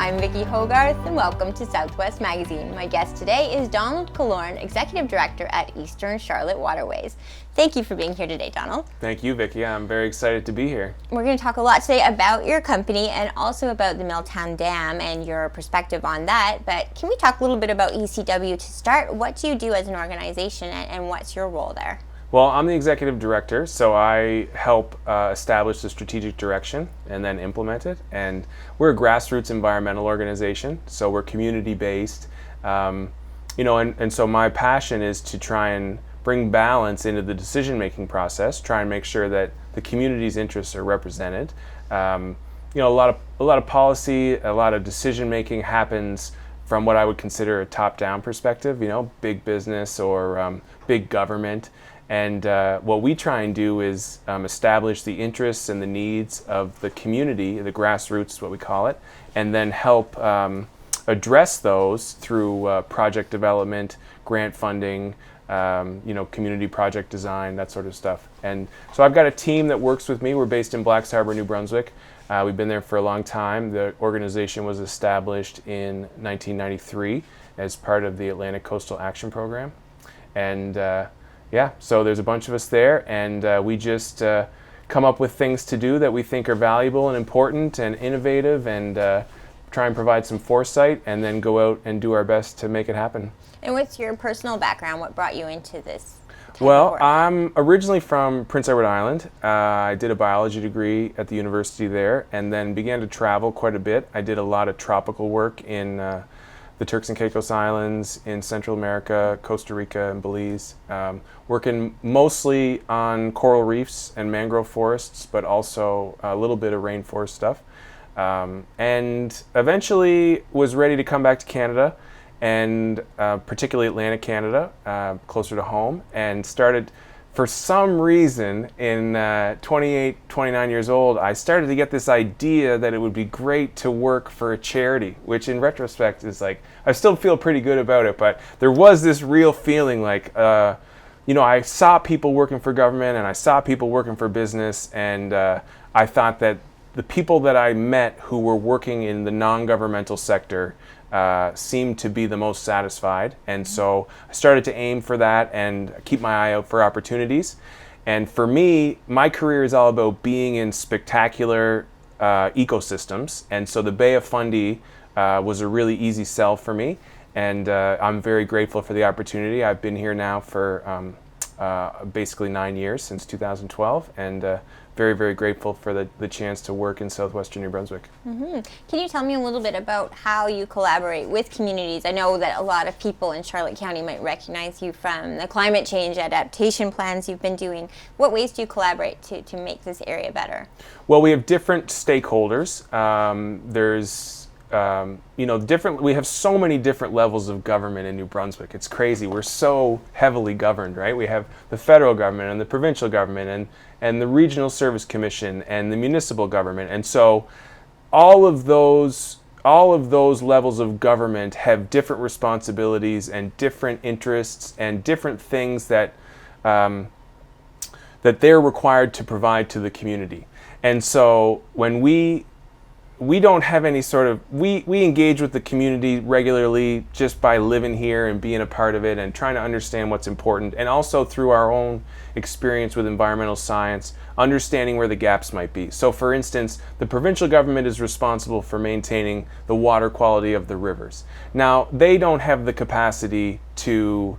I'm Vicki Hogarth and welcome to Southwest Magazine. My guest today is Donald Killorn, Executive Director at Eastern Charlotte Waterways. Thank you for being here today, Donald. Thank you, Vicki. I'm very excited to be here. We're going to talk a lot today about your company and also about the Milltown Dam and your perspective on that. But can we talk a little bit about ECW to start? What do you do as an organization and what's your role there? Well, I'm the executive director, so I help establish the strategic direction and then implement it. And we're a grassroots environmental organization, so we're community-based. And so my passion is to try and bring balance into the decision-making process, try and make sure that the community's interests are represented. A lot of policy, a lot of decision-making happens from what I would consider a top-down perspective, big business or big government. And what we try and do is establish the interests and the needs of the community, the grassroots, what we call it, and then help address those through project development, grant funding, community project design, that sort of stuff. And so I've got a team that works with me. We're based in Blacks Harbour, New Brunswick. We've been there for a long time. The organization was established in 1993 as part of the Atlantic Coastal Action Program. And so there's a bunch of us there, and we just come up with things to do that we think are valuable and important and innovative, and try and provide some foresight, and then go out and do our best to make it happen. And what's your personal background? What brought you into this? Well, I'm originally from Prince Edward Island. I did a biology degree at the university there, and then began to travel quite a bit. I did a lot of tropical work in the Turks and Caicos Islands, in Central America, Costa Rica, and Belize, working mostly on coral reefs and mangrove forests, but also a little bit of rainforest stuff. And eventually was ready to come back to Canada, and particularly Atlantic Canada, closer to home, and started, for some reason, in 29 years old, I started to get this idea that it would be great to work for a charity, which in retrospect is like, I still feel pretty good about it, but there was this real feeling like, I saw people working for government and I saw people working for business, and I thought that the people that I met who were working in the non-governmental sector seemed to be the most satisfied, and so I started to aim for that and keep my eye out for opportunities. And for me, my career is all about being in spectacular ecosystems, and so the Bay of Fundy was a really easy sell for me, and I'm very grateful for the opportunity. I've been here now for basically 9 years, since 2012, and very, very grateful for the chance to work in southwestern New Brunswick. Mm-hmm. Can you tell me a little bit about how you collaborate with communities? I know that a lot of people in Charlotte County might recognize you from the climate change adaptation plans you've been doing. What ways do you collaborate to make this area better? Well, we have different stakeholders. We have so many different levels of government in New Brunswick. It's crazy. We're so heavily governed, right? We have the federal government and the provincial government and the Regional Service Commission and the municipal government. And so all of those levels of government have different responsibilities and different interests and different things that they're required to provide to the community. And so when we don't have any sort of, we engage with the community regularly just by living here and being a part of it and trying to understand what's important, and also through our own experience with environmental science, understanding where the gaps might be. So for instance, the provincial government is responsible for maintaining the water quality of the rivers. Now, they don't have the capacity to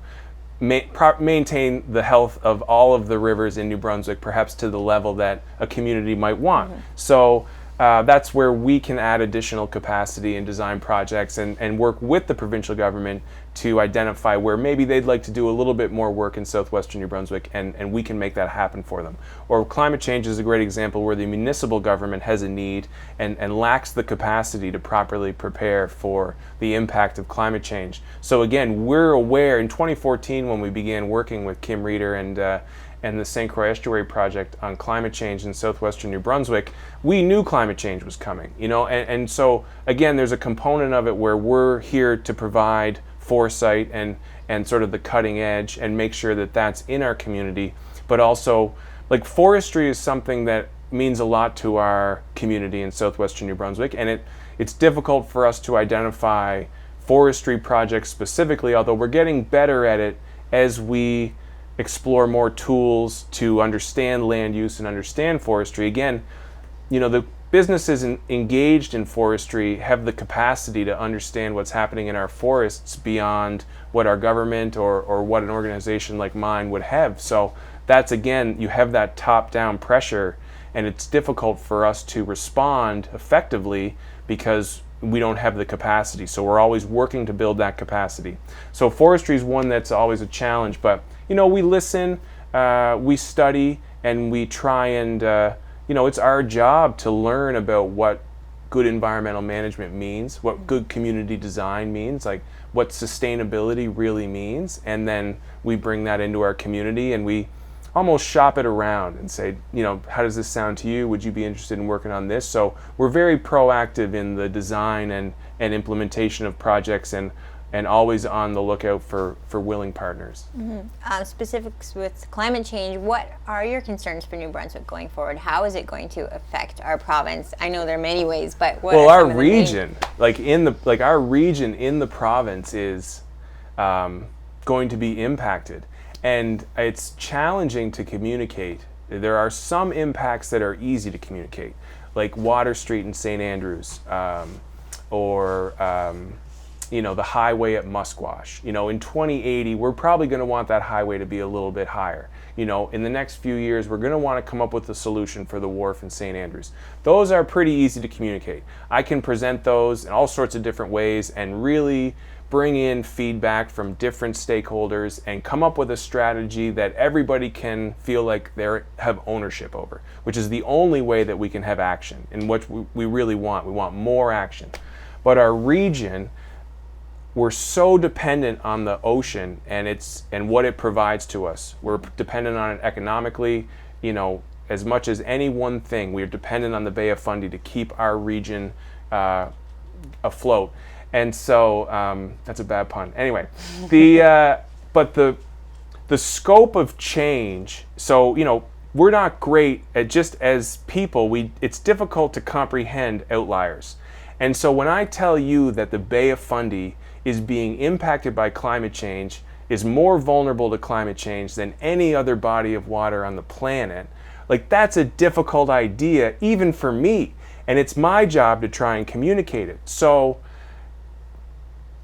maintain the health of all of the rivers in New Brunswick, perhaps to the level that a community might want. Mm-hmm. So that's where we can add additional capacity and design projects and work with the provincial government to identify where maybe they'd like to do a little bit more work in southwestern New Brunswick, and we can make that happen for them. Or climate change is a great example where the municipal government has a need and lacks the capacity to properly prepare for the impact of climate change. So again, we're aware in 2014 when we began working with Kim Reeder and the St. Croix Estuary Project on climate change in southwestern New Brunswick, we knew climate change was coming, and so again, there's a component of it where we're here to provide foresight and sort of the cutting edge and make sure that that's in our community. But also, like, forestry is something that means a lot to our community in southwestern New Brunswick, and it's difficult for us to identify forestry projects specifically, although we're getting better at it as we explore more tools to understand land use and understand forestry. Again, the businesses engaged in forestry have the capacity to understand what's happening in our forests beyond what our government or what an organization like mine would have. So that's, again, you have that top-down pressure, and it's difficult for us to respond effectively because we don't have the capacity. So we're always working to build that capacity. So forestry is one that's always a challenge, but we listen, we study, and we try and it's our job to learn about what good environmental management means, what good community design means, like what sustainability really means, and then we bring that into our community and we almost shop it around and say, how does this sound to you? Would you be interested in working on this? So we're very proactive in the design and implementation of projects, and always on the lookout for willing partners. Specifics with climate change, what are your concerns for New Brunswick going forward? How is it going to affect our province? I know there are many ways, but what are our some of the region, our region in the province is going to be impacted, and it's challenging to communicate. There are some impacts that are easy to communicate, like Water Street in St. Andrews, or the highway at Musquash. In 2080, we're probably going to want that highway to be a little bit higher. In the next few years, we're going to want to come up with a solution for the wharf in St. Andrews. Those are pretty easy to communicate. I can present those in all sorts of different ways and really bring in feedback from different stakeholders and come up with a strategy that everybody can feel like they have ownership over, which is the only way that we can have action, and what we really want. We want more action. But our region, we're so dependent on the ocean and what it provides to us. We're dependent on it economically, as much as any one thing. We're dependent on the Bay of Fundy to keep our region afloat. And so that's a bad pun. Anyway, but the scope of change. So we're not great at, just as people. It's difficult to comprehend outliers. And so when I tell you that the Bay of Fundy is being impacted by climate change, is more vulnerable to climate change than any other body of water on the planet, that's a difficult idea even for me. And it's my job to try and communicate it. So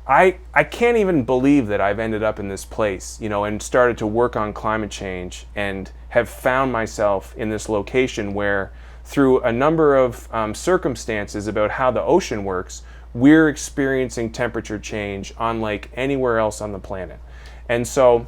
I can't even believe that I've ended up in this place, and started to work on climate change and have found myself in this location where, through a number of circumstances about how the ocean works, we're experiencing temperature change unlike anywhere else on the planet. And so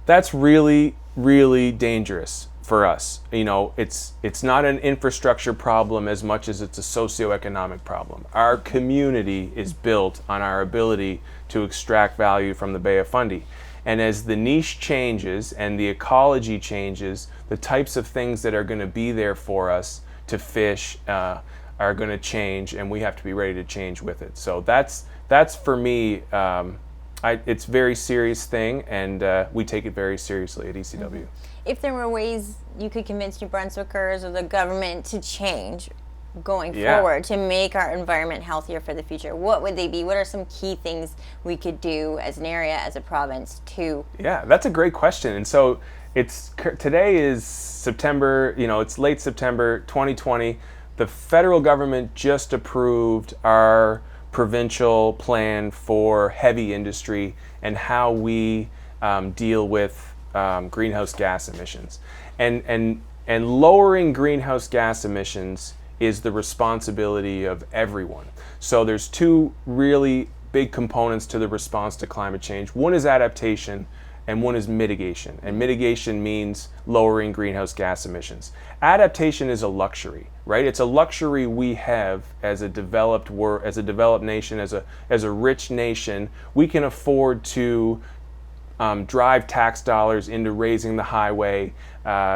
that's really, really dangerous for us. It's not an infrastructure problem as much as it's a socioeconomic problem. Our community is built on our ability to extract value from the Bay of Fundy. And as the niche changes and the ecology changes, the types of things that are going to be there for us to fish are going to change, and we have to be ready to change with it. So that's for me, it's a very serious thing, and we take it very seriously at ECW. If there were ways you could convince New Brunswickers or the government to change going forward to make our environment healthier for the future, what would they be? What are some key things we could do as an area, as a province, to? Yeah, that's a great question. And so today is September, it's late September 2020. The federal government just approved our provincial plan for heavy industry and how we deal with greenhouse gas emissions. And lowering greenhouse gas emissions is the responsibility of everyone. So there's two really big components to the response to climate change. One is adaptation, and one is mitigation. And mitigation means lowering greenhouse gas emissions. Adaptation is a luxury, right? It's a luxury we have as a developed nation, as a rich nation. We can afford to drive tax dollars into raising the highway,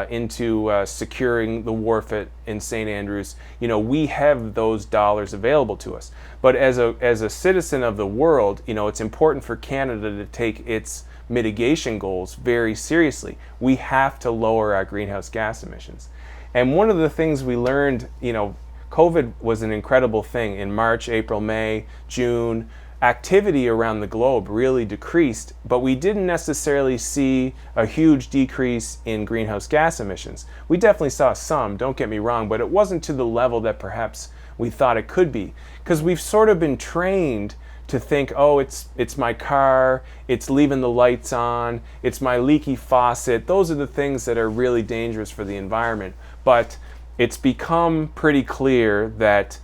into securing the wharf in St. Andrews. We have those dollars available to us. But as a citizen of the world, it's important for Canada to take its mitigation goals very seriously. We have to lower our greenhouse gas emissions. And one of the things we learned, COVID was an incredible thing. In March, April, May, June, activity around the globe really decreased, but we didn't necessarily see a huge decrease in greenhouse gas emissions. We definitely saw some, don't get me wrong, but it wasn't to the level that perhaps we thought it could be, because we've sort of been trained to think, oh, it's my car, it's leaving the lights on, it's my leaky faucet. Those are the things that are really dangerous for the environment. But it's become pretty clear that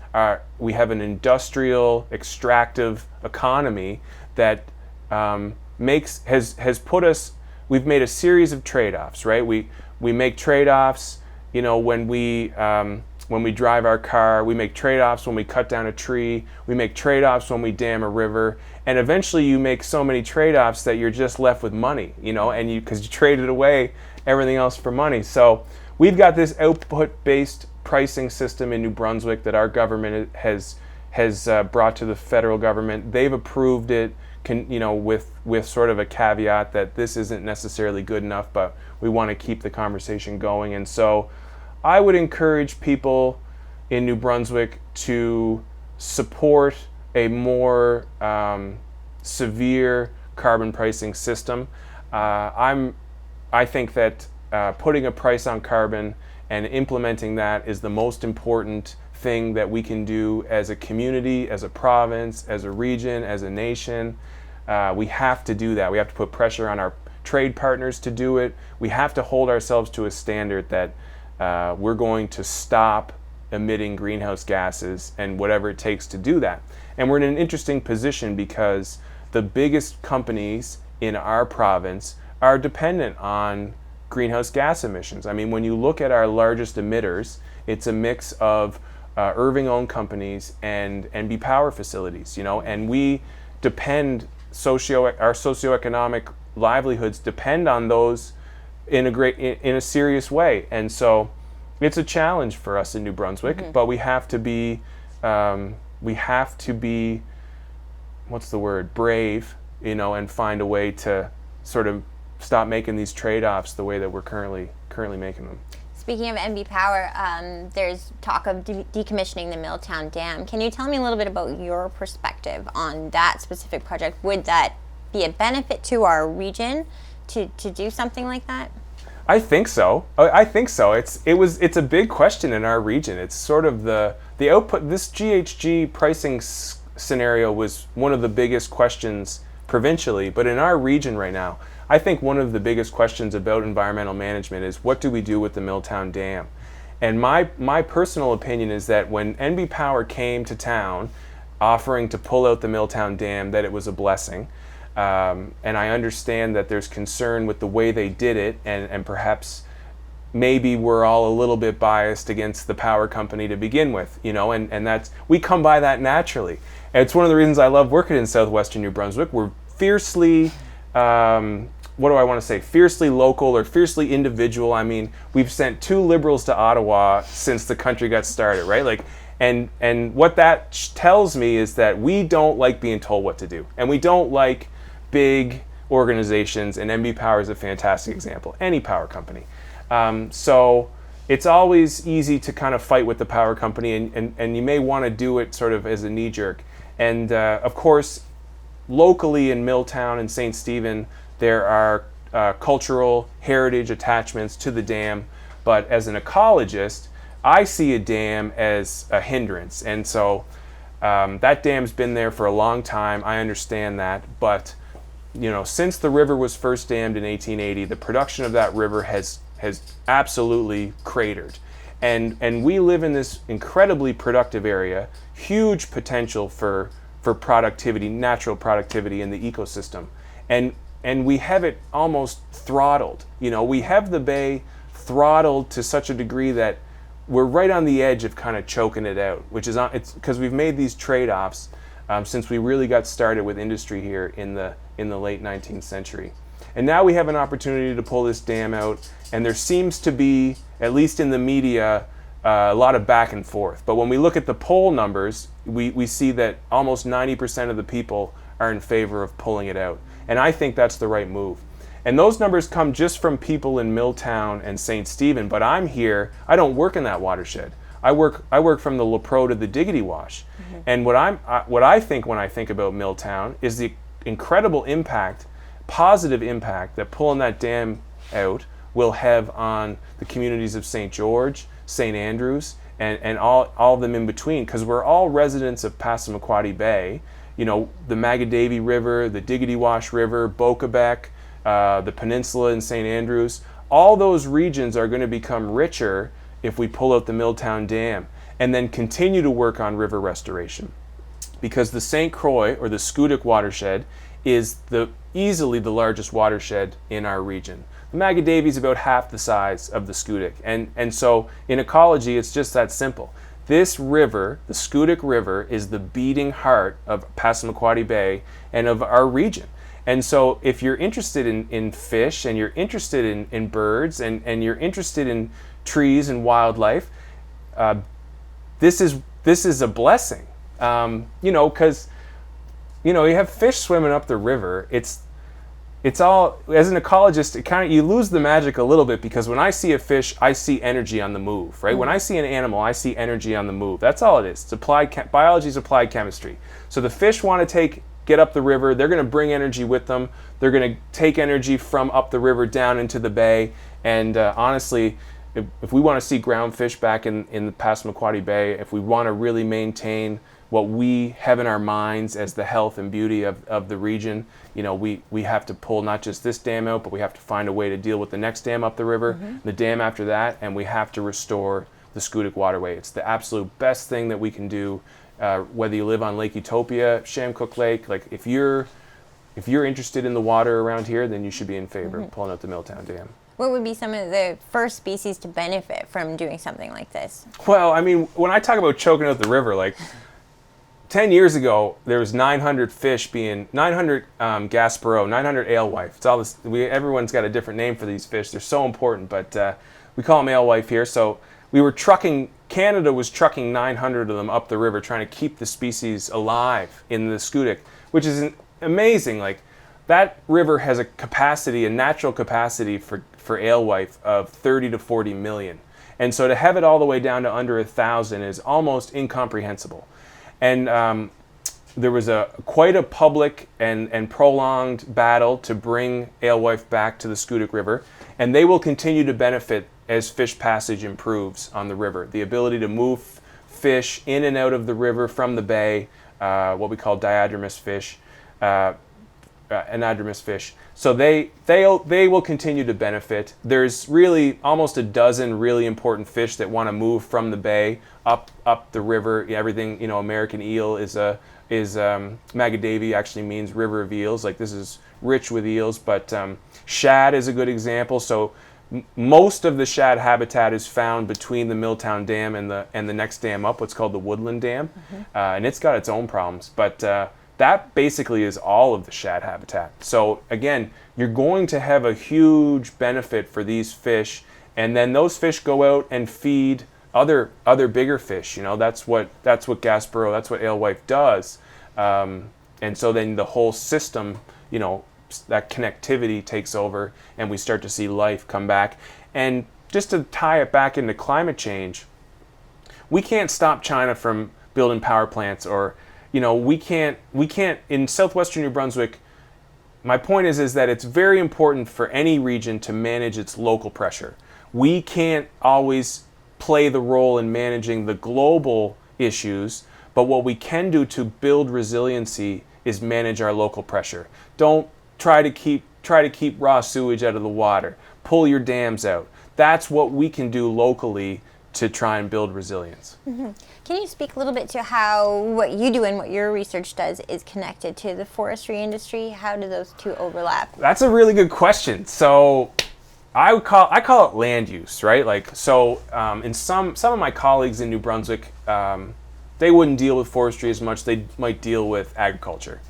we have an industrial, extractive economy that has put us. We've made a series of trade-offs, right? We make trade-offs, when we drive our car. We make trade-offs when we cut down a tree. We make trade-offs when we dam a river. And eventually, you make so many trade-offs that you're just left with money, and because you traded away everything else for money. So we've got this output-based pricing system in New Brunswick that our government has brought to the federal government. They've approved it, with sort of a caveat that this isn't necessarily good enough, but we want to keep the conversation going. And so I would encourage people in New Brunswick to support a more severe carbon pricing system. I think that putting a price on carbon and implementing that is the most important thing that we can do as a community, as a province, as a region, as a nation. We have to do that. We have to put pressure on our trade partners to do it. We have to hold ourselves to a standard that we're going to stop emitting greenhouse gases and whatever it takes to do that. And we're in an interesting position because the biggest companies in our province are dependent on greenhouse gas emissions. I mean, when you look at our largest emitters, it's a mix of Irving-owned companies and NB Power facilities, and we depend, our socioeconomic livelihoods depend on those in a serious way. And so it's a challenge for us in New Brunswick, but we have to be, brave, and find a way to sort of stop making these trade-offs the way that we're currently making them. Speaking of NB Power, there's talk of decommissioning the Milltown Dam. Can you tell me a little bit about your perspective on that specific project? Would that be a benefit to our region to do something like that? I think so. It's a big question in our region. It's sort of the output. This GHG pricing scenario was one of the biggest questions provincially, but in our region right now, I think one of the biggest questions about environmental management is what do we do with the Milltown Dam? And my personal opinion is that when NB Power came to town offering to pull out the Milltown Dam, that it was a blessing. And I understand that there's concern with the way they did it, and perhaps maybe we're all a little bit biased against the power company to begin with, and that's, we come by that naturally. And it's one of the reasons I love working in southwestern New Brunswick. We're fiercely, fiercely local or fiercely individual. I mean, we've sent 2 Liberals to Ottawa since the country got started, right? And what that tells me is that we don't like being told what to do, and we don't like big organizations, and NB Power is a fantastic example, any power company. So it's always easy to kind of fight with the power company, and you may want to do it sort of as a knee-jerk. And of course, locally in Milltown and St. Stephen, there are cultural heritage attachments to the dam, but as an ecologist, I see a dam as a hindrance. And so that dam's been there for a long time. I understand that, but since the river was first dammed in 1880, the production of that river has absolutely cratered. And we live in this incredibly productive area, huge potential for productivity, natural productivity in the ecosystem. And we have it almost throttled. We have the bay throttled to such a degree that we're right on the edge of kind of choking it out, it's because we've made these trade-offs since we really got started with industry here in the late 19th century. And now we have an opportunity to pull this dam out, and there seems to be, at least in the media, a lot of back and forth. But when we look at the poll numbers, we see that almost 90% of the people are in favor of pulling it out. And I think that's the right move. And those numbers come just from people in Milltown and St. Stephen, but I'm here, I don't work in that watershed. I work from the LaPro to the Diggity Wash. And what I think when I think about Milltown is the incredible impact, positive impact that pulling that dam out will have on the communities of St. George, St. Andrews, and all of them in between, because we're all residents of Passamaquoddy Bay. You know, the Magadavy River, the Diggity Wash River, Bocabec, the peninsula in St. Andrews, all those regions are going to become richer if we pull out the Milltown Dam and then continue to work on river restoration. Because the St. Croix, or the Schoodic watershed, is easily the largest watershed in our region. The Magadavy is about half the size of the Schoodic. And so in ecology, it's just that simple. This river, the Schoodic River, is the beating heart of Passamaquoddy Bay and of our region. And so if you're interested in fish, and you're interested in birds, and you're interested in trees and wildlife, this is a blessing. You know, because you have fish swimming up the river. It's all, as an ecologist, you lose the magic a little bit, because when I see a fish, I see energy on the move, right? When I see an animal, I see energy on the move. That's all it is. It's applied biology is applied chemistry. So the fish want to get up the river. They're going to bring energy with them. They're going to take energy from up the river down into the bay. And honestly, if we want to see ground fish back in the Passamaquoddy Bay, if we want to really maintain what we have in our minds as the health and beauty of the region, we have to pull not just this dam out, but we have to find a way to deal with the next dam up the river, the dam after that, and we have to restore the Schoodic waterway. It's the absolute best thing that we can do, whether you live on Lake Utopia, Shamcook Lake. Like, if you're interested in the water around here, then you should be in favor of pulling out the Milltown Dam. What would be some of the first species to benefit from doing something like this? Well, I mean, when I talk about choking out the river, like 10 years ago, there was 900 Gaspereau, 900 alewife. It's all this. Everyone's got a different name for these fish. They're so important, but we call them alewife here. So Canada was trucking 900 of them up the river, trying to keep the species alive in the Schoodic, which is amazing. Like, that river has a natural capacity for alewife of 30 to 40 million. And so to have it all the way down to under 1,000 is almost incomprehensible. And there was quite a public and prolonged battle to bring alewife back to the Schoodic River, and they will continue to benefit as fish passage improves on the river. The ability to move fish in and out of the river from the bay, what we call diadromous fish, anadromous fish. So they will continue to benefit. There's really almost a dozen really important fish that want to move from the bay up the river. Everything, American eel is Magadavy actually means river of eels. Like, this is rich with eels, but shad is a good example. So most of the shad habitat is found between the Milltown Dam and the next dam up, what's called the Woodland Dam, and it's got its own problems. But that basically is all of the shad habitat. So again, you're going to have a huge benefit for these fish, and then those fish go out and feed other bigger fish. That's what Gaspereau, that's what alewife does, and so then the whole system, that connectivity takes over, and we start to see life come back. And just to tie it back into climate change, we can't stop China from building power plants, or we can't in southwestern New Brunswick. My point is that it's very important for any region to manage its local pressure. We can't always play the role in managing the global issues, but what we can do to build resiliency is manage our local pressure. Don't try to keep raw sewage out of the water. Pull your dams out. That's what we can do locally to try and build resilience. Can you speak a little bit to how what you do and what your research does is connected to the forestry industry? How do those two overlap? That's a really good question. So I call it land use, right? Like, so in some of my colleagues in New Brunswick, they wouldn't deal with forestry as much. They might deal with agriculture,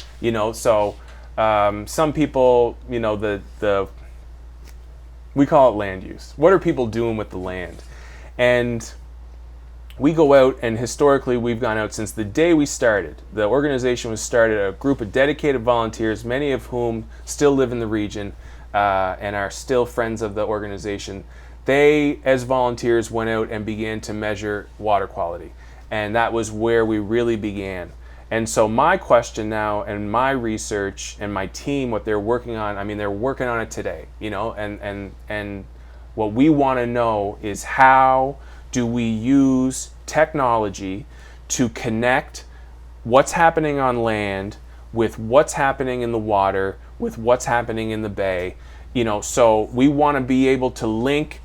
So some people, we call it land use. What are people doing with the land? And we go out, and historically we've gone out since the day we started. The organization was started, a group of dedicated volunteers, many of whom still live in the region, and are still friends of the organization, they, as volunteers, went out and began to measure water quality. And that was where we really began. And so my question now, and my research and my team, what they're working on, I mean, they're working on it today, you know, and what we want to know is how do we use technology to connect what's happening on land with what's happening in the water, with what's happening in the bay, you know. So we want to be able to link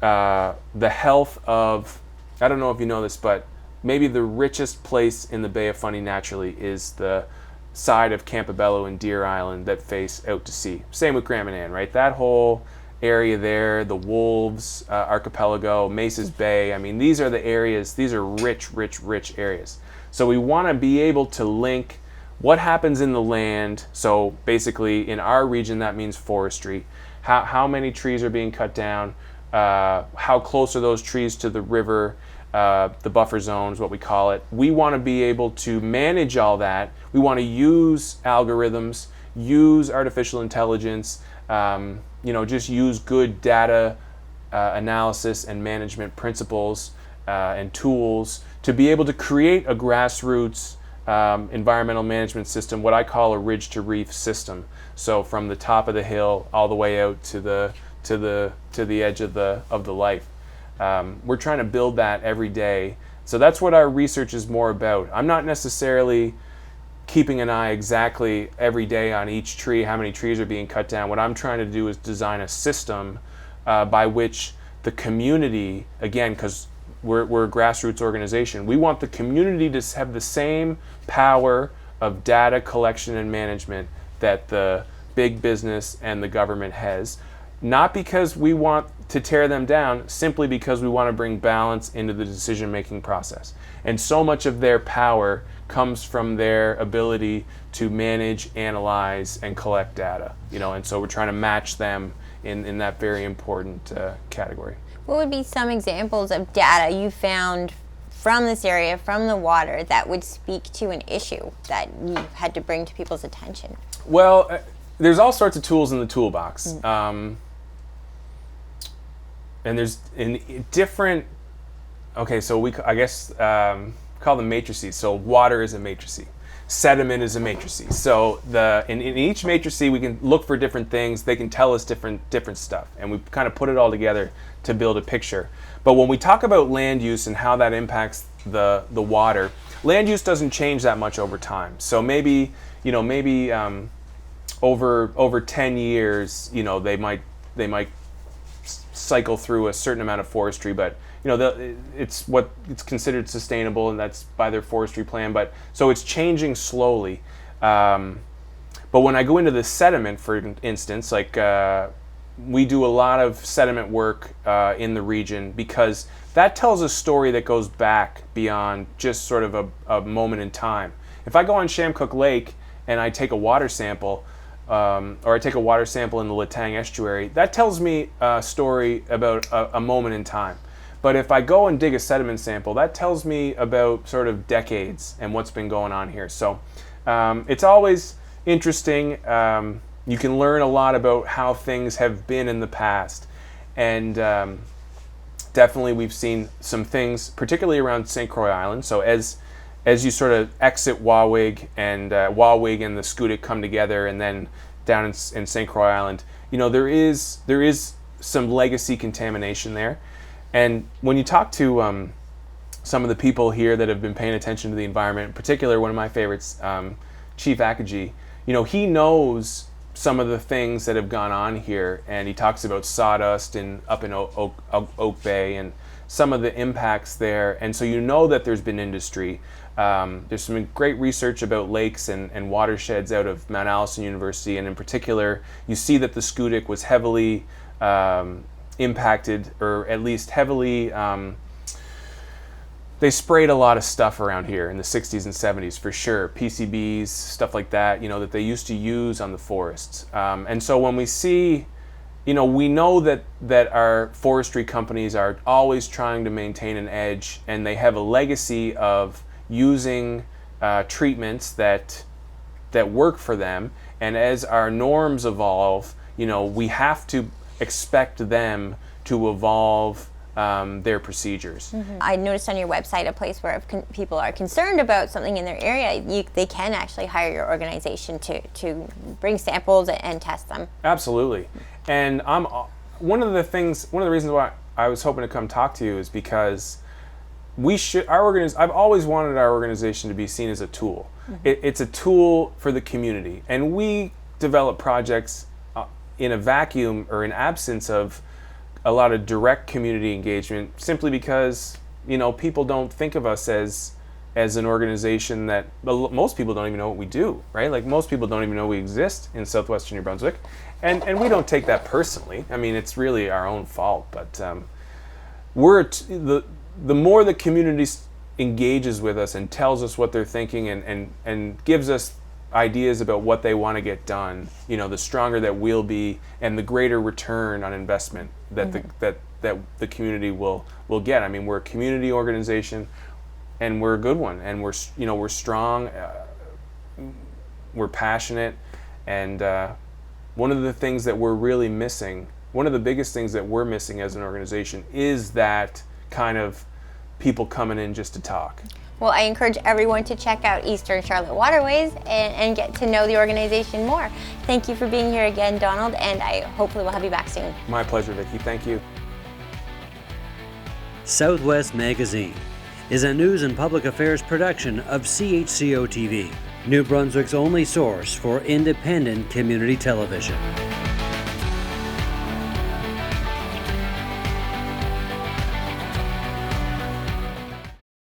the health of, I don't know if you know this, but maybe the richest place in the Bay of Fundy naturally is the side of Campobello and Deer Island that face out to sea. Same with Grand Manan, right? That whole area there, the Wolves Archipelago, Maces Bay, I mean, these are the areas, these are rich, rich, rich areas. So we want to be able to link what happens in the land. So basically in our region, that means forestry. How many trees are being cut down? How close are those trees to the river? The buffer zones, what we call it. We want to be able to manage all that. We want to use algorithms, use artificial intelligence, you know, just use good data analysis and management principles and tools to be able to create a grassroots environmental management system, what I call a ridge to reef system. So from the top of the hill all the way out to the edge of the life. We're trying to build that every day. So that's what our research is more about. I'm not necessarily keeping an eye exactly every day on each tree, how many trees are being cut down. What I'm trying to do is design a system by which the community, again, because we're a grassroots organization, we want the community to have the same power of data collection and management that the big business and the government has. Not because we want to tear them down, simply because we want to bring balance into the decision-making process. And so much of their power comes from their ability to manage, analyze, and collect data. You know, and so we're trying to match them in that very important category. What would be some examples of data you found from this area, from the water, that would speak to an issue that you had to bring to people's attention? Well, there's all sorts of tools in the toolbox. And there's in different, okay, so I guess call them matrices. So water is a matrice. Sediment is a matrice. So in each matrice we can look for different things. They can tell us different stuff, and we kind of put it all together to build a picture. But when we talk about land use and how that impacts the water, land use doesn't change that much over time. So maybe over 10 years, you know, they might cycle through a certain amount of forestry, but you know, it's considered sustainable, and that's by their forestry plan. But so it's changing slowly. But when I go into the sediment, for instance, like we do a lot of sediment work in the region, because that tells a story that goes back beyond just sort of a moment in time. If I go on Shamcook Lake and I take a water sample, or I take a water sample in the Latang estuary, that tells me a story about a moment in time. But if I go and dig a sediment sample, that tells me about sort of decades and what's been going on here. So it's always interesting. You can learn a lot about how things have been in the past. And definitely we've seen some things, particularly around St. Croix Island. So as you sort of exit Wawig and the Schoodic come together, and then down in St. Croix Island, you know, there is some legacy contamination there. And when you talk to some of the people here that have been paying attention to the environment, in particular, one of my favorites, Chief Akaji, you know, he knows some of the things that have gone on here, and he talks about sawdust up in Oak Bay and some of the impacts there. And so you know that there's been industry. There's some great research about lakes and watersheds out of Mount Allison University, and in particular, you see that the Schoodic was heavily impacted, or at least heavily, they sprayed a lot of stuff around here in the 60s and 70s for sure, PCBs, stuff like that, you know, that they used to use on the forests. And so when we see, you know, we know that our forestry companies are always trying to maintain an edge, and they have a legacy of using treatments that work for them. And as our norms evolve, we have to expect them to evolve their procedures. I noticed on your website a place where if people are concerned about something in their area, they can actually hire your organization to bring samples and test them. Absolutely. And one of the reasons why I was hoping to come talk to you is because I've always wanted our organization to be seen as a tool. It's a tool for the community, and we develop projects in a vacuum or in absence of a lot of direct community engagement, simply because people don't think of us as an organization that most people don't even know what we do, right? Like most people don't even know we exist in southwestern New Brunswick, and we don't take that personally. I mean, it's really our own fault, but the more the community engages with us and tells us what they're thinking and gives us ideas about what they want to get done, the stronger that we'll be, and the greater return on investment that the community will get. I mean, we're a community organization, and we're a good one, and we're strong, we're passionate, and one of the things that we're really missing, one of the biggest things that we're missing as an organization, is that kind of people coming in just to talk. Well, I encourage everyone to check out Eastern Charlotte Waterways and get to know the organization more. Thank you for being here again, Donald, and I hopefully will have you back soon. My pleasure, Vicki. Thank you. Southwest Magazine is a news and public affairs production of CHCO-TV, New Brunswick's only source for independent community television.